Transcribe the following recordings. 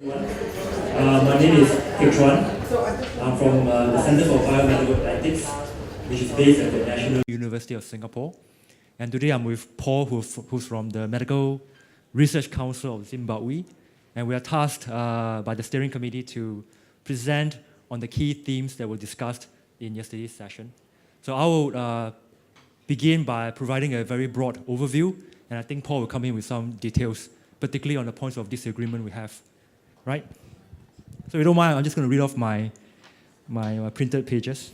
My name is Chuan. I'm from the Center for Biomedical Ethics, which is based at the National University of Singapore. And today I'm with Paul, who's from the Medical Research Council of Zimbabwe. And we are tasked by the steering committee to present on the key themes that were discussed in yesterday's session. So I will begin by providing a very broad overview, and I think Paul will come in with some details, particularly on the points of disagreement we have. Right? So if you don't mind, I'm just going to read off my printed pages.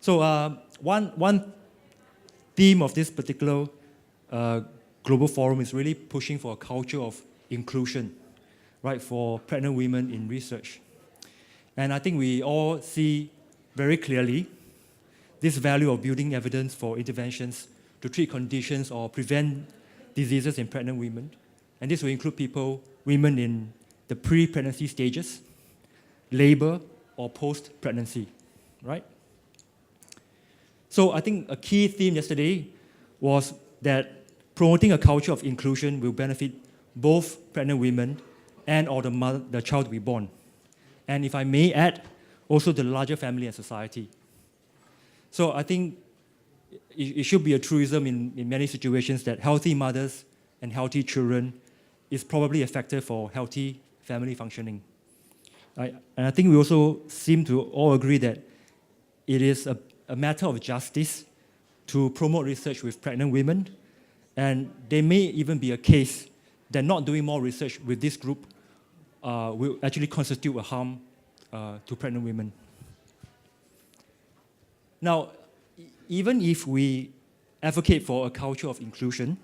So one theme of this particular global forum is really pushing for a culture of inclusion, right, for pregnant women in research. And I think we all see very clearly this value of building evidence for interventions to treat conditions or prevent diseases in pregnant women. And this will include women in the pre-pregnancy stages, labor, or post-pregnancy, right? So I think a key theme yesterday was that promoting a culture of inclusion will benefit both pregnant women and or the child to be born. And if I may add, also the larger family and society. So I think it should be a truism in many situations that healthy mothers and healthy children is probably a factor for healthy family functioning. And I think we also seem to all agree that it is a matter of justice to promote research with pregnant women, and there may even be a case that not doing more research with this group will actually constitute a harm to pregnant women. Now, even if we advocate for a culture of inclusion,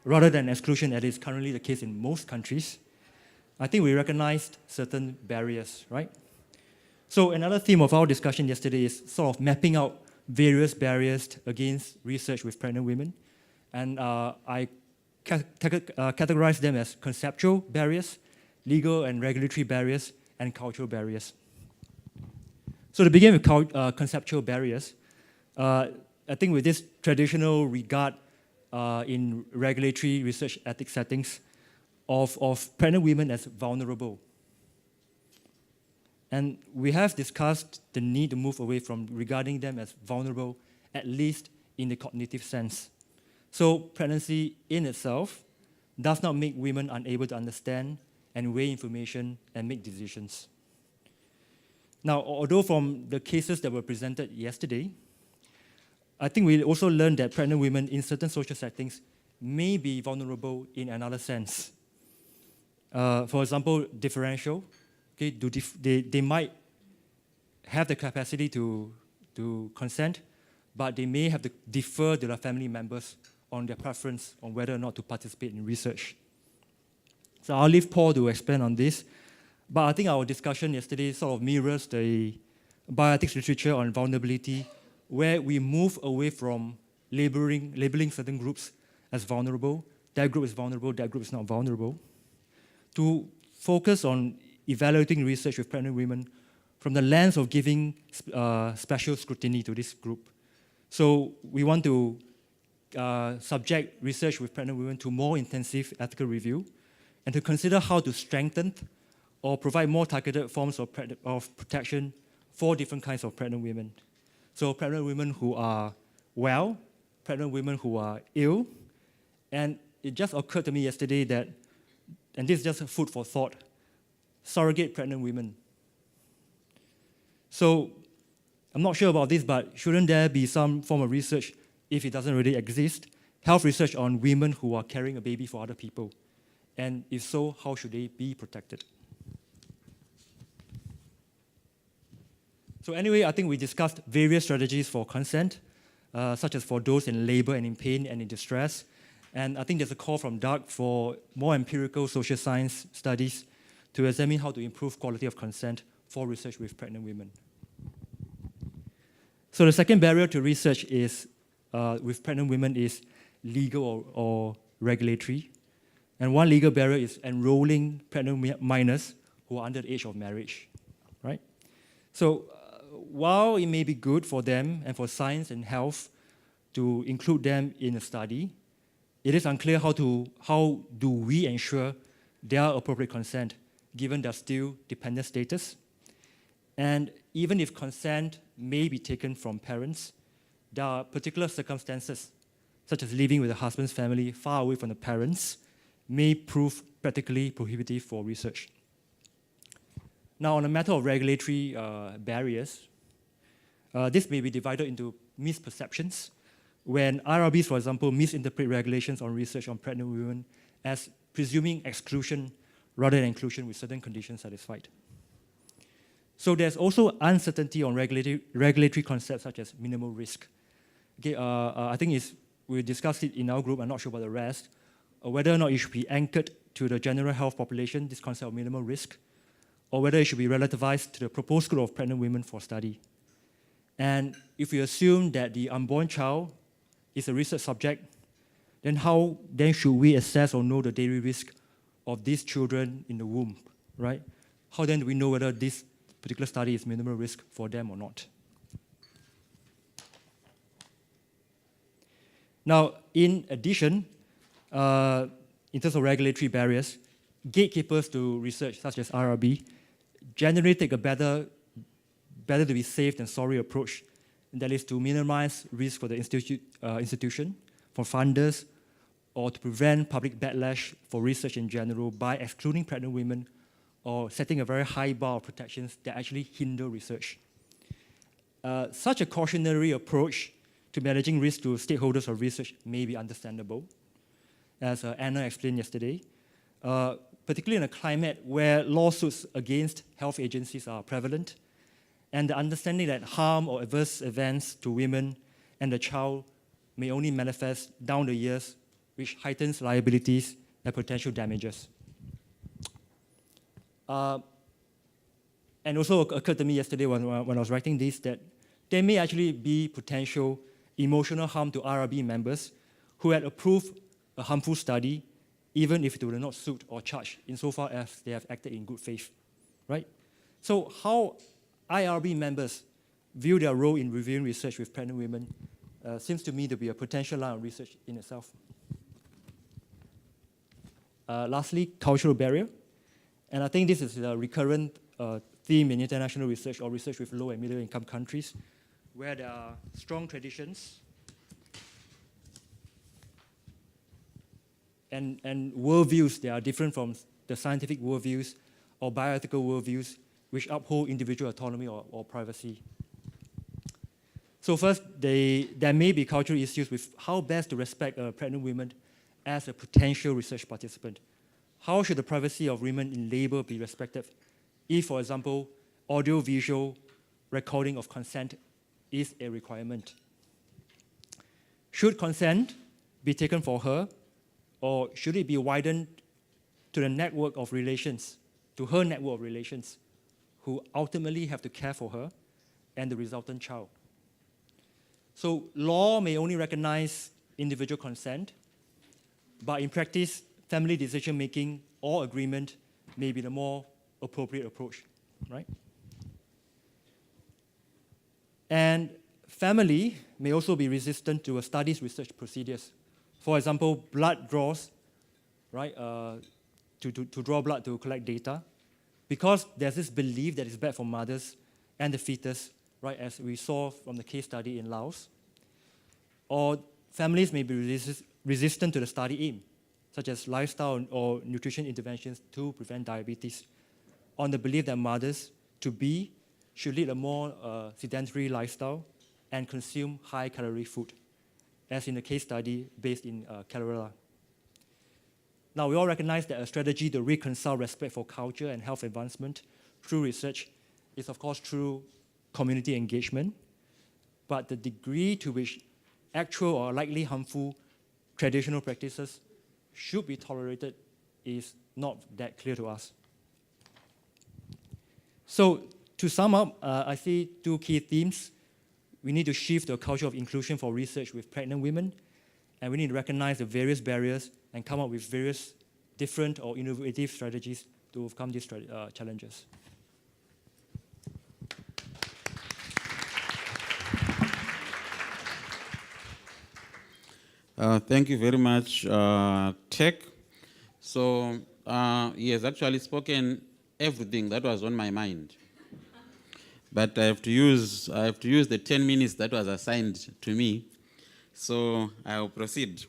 rather than exclusion as is currently the case in most countries, I think we recognized certain barriers, right? So another theme of our discussion yesterday is sort of mapping out various barriers against research with pregnant women. And I categorize them as conceptual barriers, legal and regulatory barriers, and cultural barriers. So to begin with conceptual barriers, I think with this traditional regard in regulatory research ethics settings of pregnant women as vulnerable. And we have discussed the need to move away from regarding them as vulnerable, at least in the cognitive sense. So pregnancy in itself does not make women unable to understand and weigh information and make decisions. Now, although from the cases that were presented yesterday, I think we also learned that pregnant women in certain social settings may be vulnerable in another sense. For example, differential. Okay, they might have the capacity to consent, but they may have to defer to their family members on their preference on whether or not to participate in research. So I'll leave Paul to expand on this, but I think our discussion yesterday sort of mirrors the bioethics literature on vulnerability, where we move away from labeling certain groups as vulnerable. That group is vulnerable, that group is not vulnerable, to focus on evaluating research with pregnant women from the lens of giving special scrutiny to this group. So we want to subject research with pregnant women to more intensive ethical review and to consider how to strengthen or provide more targeted forms of protection for different kinds of pregnant women. So pregnant women who are well, pregnant women who are ill, and it just occurred to me yesterday that, and this is just food for thought, surrogate pregnant women. So I'm not sure about this, but shouldn't there be some form of research, if it doesn't really exist, health research on women who are carrying a baby for other people? And if so, how should they be protected? So anyway, I think we discussed various strategies for consent, such as for those in labor and in pain and in distress. And I think there's a call from Doug for more empirical social science studies to examine how to improve quality of consent for research with pregnant women. So the second barrier to research is with pregnant women is legal or regulatory. And one legal barrier is enrolling pregnant minors who are under the age of marriage, right? So while it may be good for them and for science and health to include them in a study, it is unclear how do we ensure their appropriate consent given their still dependent status. And even if consent may be taken from parents, there are particular circumstances, such as living with the husband's family far away from the parents, may prove practically prohibitive for research. Now, on a matter of regulatory barriers, this may be divided into misperceptions when IRBs, for example, misinterpret regulations on research on pregnant women as presuming exclusion rather than inclusion with certain conditions satisfied. So there's also uncertainty on regulatory concepts such as minimal risk. Okay, I think we discussed it in our group, I'm not sure about the rest, whether or not it should be anchored to the general health population, this concept of minimal risk, or whether it should be relativized to the proposed group of pregnant women for study. And if we assume that the unborn child is a research subject, then how then should we assess or know the daily risk of these children in the womb, right? How then do we know whether this particular study is minimal risk for them or not? Now, in addition, in terms of regulatory barriers, gatekeepers to research, such as IRB, generally take a better to be safe than sorry approach, and that is to minimize risk for the institution, for funders, or to prevent public backlash for research in general by excluding pregnant women or setting a very high bar of protections that actually hinder research. Such a cautionary approach to managing risk to stakeholders of research may be understandable, as Anna explained yesterday, particularly in a climate where lawsuits against health agencies are prevalent, and the understanding that harm or adverse events to women and the child may only manifest down the years, which heightens liabilities and potential damages. And also occurred to me yesterday when I was writing this that there may actually be potential emotional harm to IRB members who had approved a harmful study, even if they were not sued or charged, insofar as they have acted in good faith, right? So how IRB members view their role in reviewing research with pregnant women seems to me to be a potential line of research in itself. Lastly, cultural barrier. And I think this is a recurrent theme in international research or research with low and middle income countries, where there are strong traditions and worldviews that are different from the scientific worldviews or bioethical worldviews, which uphold individual autonomy or privacy. So first, there may be cultural issues with how best to respect pregnant women as a potential research participant. How should the privacy of women in labor be respected if, for example, audio-visual recording of consent is a requirement? Should consent be taken for her, or should it be widened to the network of relations, to her network of relations, who ultimately have to care for her and the resultant child? So law may only recognize individual consent, but in practice, family decision-making or agreement may be the more appropriate approach, right? And family may also be resistant to a study's research procedures. For example, blood draws, right, to draw blood to collect data, because there's this belief that it's bad for mothers and the fetus, right, as we saw from the case study in Laos. Or families may be resistant to the study aim, such as lifestyle or nutrition interventions to prevent diabetes, on the belief that mothers-to-be should lead a more sedentary lifestyle and consume high-calorie food, as in the case study based in Kerala. Now, we all recognize that a strategy to reconcile respect for culture and health advancement through research is, of course, through community engagement, but the degree to which actual or likely harmful traditional practices should be tolerated is not that clear to us. So, to sum up, I see two key themes. We need to shift to a culture of inclusion for research with pregnant women, and we need to recognize the various barriers and come up with various different or innovative strategies to overcome these challenges. Thank you very much, Teck. So he has actually spoken everything that was on my mind. But I have to use the 10 minutes that was assigned to me. So I'll proceed.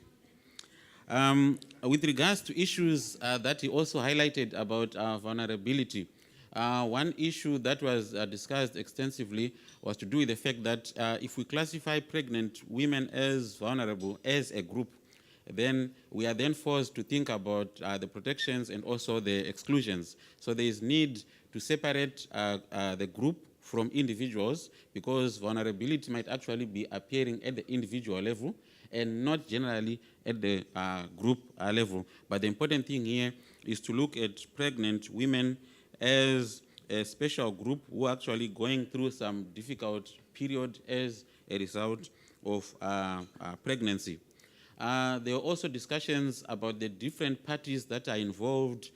With regards to issues that he also highlighted about vulnerability, one issue that was discussed extensively was to do with the fact that if we classify pregnant women as vulnerable as a group, then we are then forced to think about the protections and also the exclusions. So there is need to separate the group from individuals, because vulnerability might actually be appearing at the individual level and not generally at the group level. But the important thing here is to look at pregnant women as a special group who are actually going through some difficult period as a result of pregnancy. There were also discussions about the different parties that are involved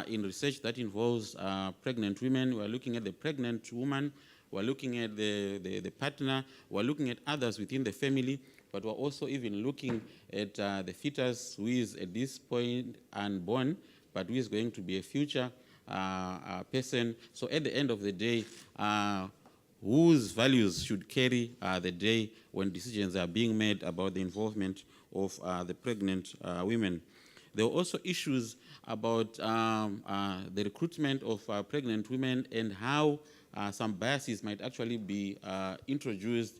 in research that involves pregnant women. We're looking at the pregnant woman, we're looking at the partner, we're looking at others within the family, but we're also even looking at the fetus who is at this point unborn, but who is going to be a future person. So at the end of the day, whose values should carry the day when decisions are being made about the involvement of the pregnant women. There were also issues about the recruitment of pregnant women and how some biases might actually be introduced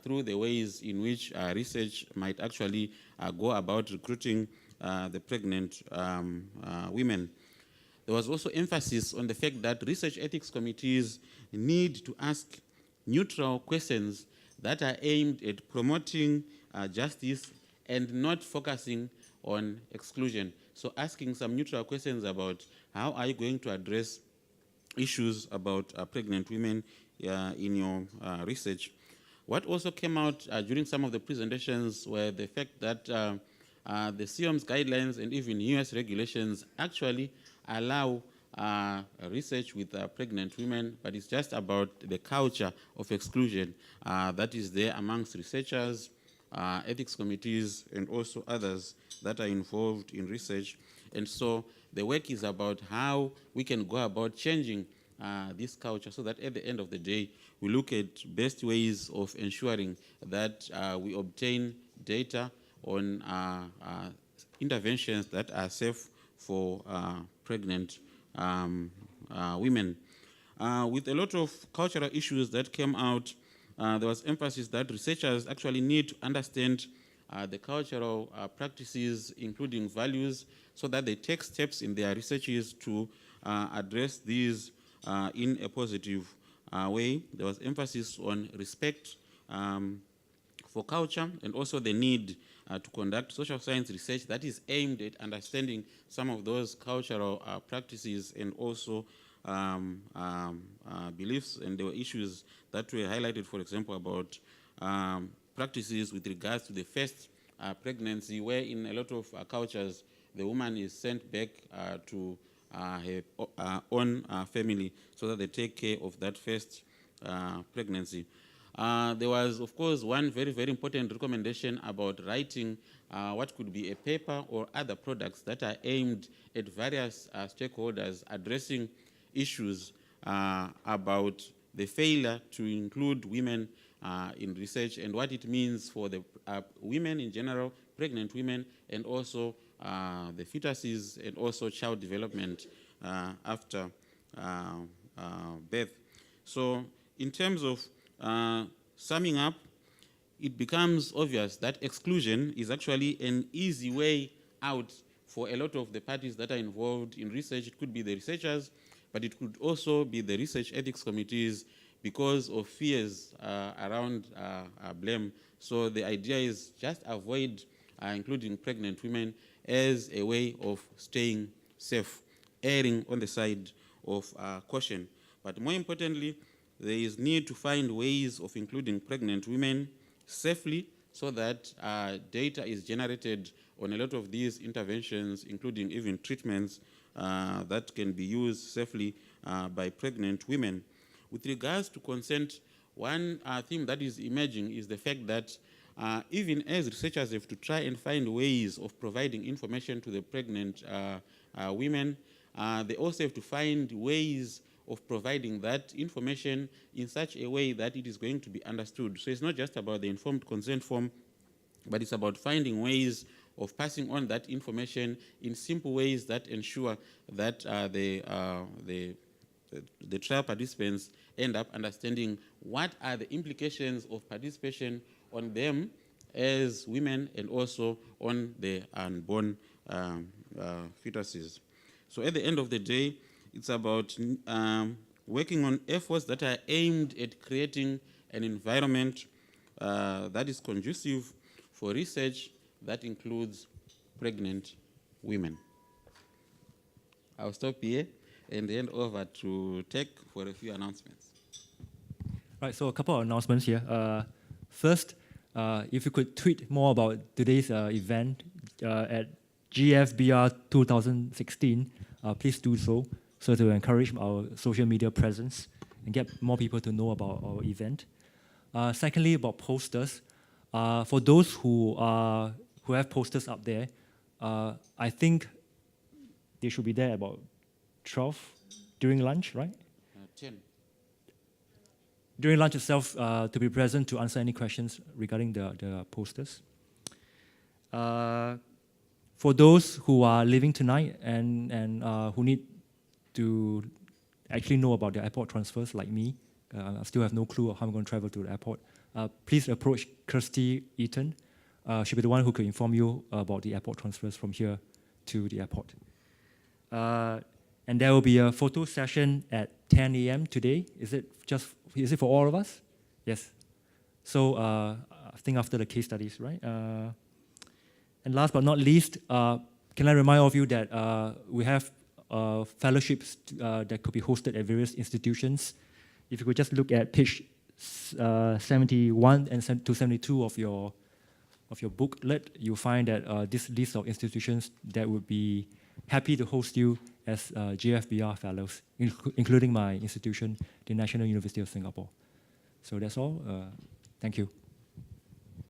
through the ways in which research might actually go about recruiting the pregnant women. There was also emphasis on the fact that research ethics committees need to ask neutral questions that are aimed at promoting justice and not focusing on exclusion. So asking some neutral questions about how are you going to address issues about pregnant women in your research. What also came out during some of the presentations were the fact that the CIOM's guidelines and even US regulations actually allow research with pregnant women, but it's just about the culture of exclusion that is there amongst researchers, ethics committees, and also others that are involved in research. And so the work is about how we can go about changing this culture so that at the end of the day, we look at best ways of ensuring that we obtain data on interventions that are safe for pregnant women. With a lot of cultural issues that came out, there was emphasis that researchers actually need to understand the cultural practices, including values, so that they take steps in their researches to address these in a positive way. There was emphasis on respect for culture and also the need to conduct social science research that is aimed at understanding some of those cultural practices and also beliefs. And there were issues that were highlighted, for example, about practices with regards to the first pregnancy, where in a lot of cultures, the woman is sent back to her own family so that they take care of that first pregnancy. There was, of course, one very, very important recommendation about writing what could be a paper or other products that are aimed at various stakeholders addressing issues about the failure to include women in research and what it means for the women in general, pregnant women, and also the fetuses and also child development after birth. So in terms of summing up, it becomes obvious that exclusion is actually an easy way out for a lot of the parties that are involved in research. It could be the researchers, but it could also be the research ethics committees because of fears around blame. So the idea is just avoid including pregnant women as a way of staying safe, erring on the side of caution. But more importantly, there is need to find ways of including pregnant women safely so that data is generated on a lot of these interventions, including even treatments that can be used safely by pregnant women. With regards to consent, one theme that is emerging is the fact that even as researchers have to try and find ways of providing information to the pregnant women, they also have to find ways of providing that information in such a way that it is going to be understood. So it's not just about the informed consent form, but it's about finding ways of passing on that information in simple ways that ensure that the trial participants end up understanding what are the implications of participation on them as women and also on the unborn fetuses. So at the end of the day, it's about working on efforts that are aimed at creating an environment that is conducive for research that includes pregnant women. I'll stop here and hand over to Teck for a few announcements. Right, so a couple of announcements here. First, if you could tweet more about today's event at GFBR 2016, please do so to encourage our social media presence and get more people to know about our event. Secondly, about posters. For those who have posters up there, I think they should be there about 12 during lunch, right? 10. During lunch itself, to be present to answer any questions regarding the posters. For those who are leaving tonight and who need to actually know about the airport transfers, like me, I still have no clue of how I'm going to travel to the airport, please approach Kirsty Eaton. She'll be the one who could inform you about the airport transfers from here to the airport. And there will be a photo session at 10 a.m. today. Is it for all of us? Yes. So I think after the case studies, right? And last but not least, can I remind all of you that we have fellowships that could be hosted at various institutions. If you could just look at page 71 and to 72 of your booklet, you'll find that this list of institutions that would be happy to host you as GFBR fellows, including my institution, the National University of Singapore. So that's all. Thank you.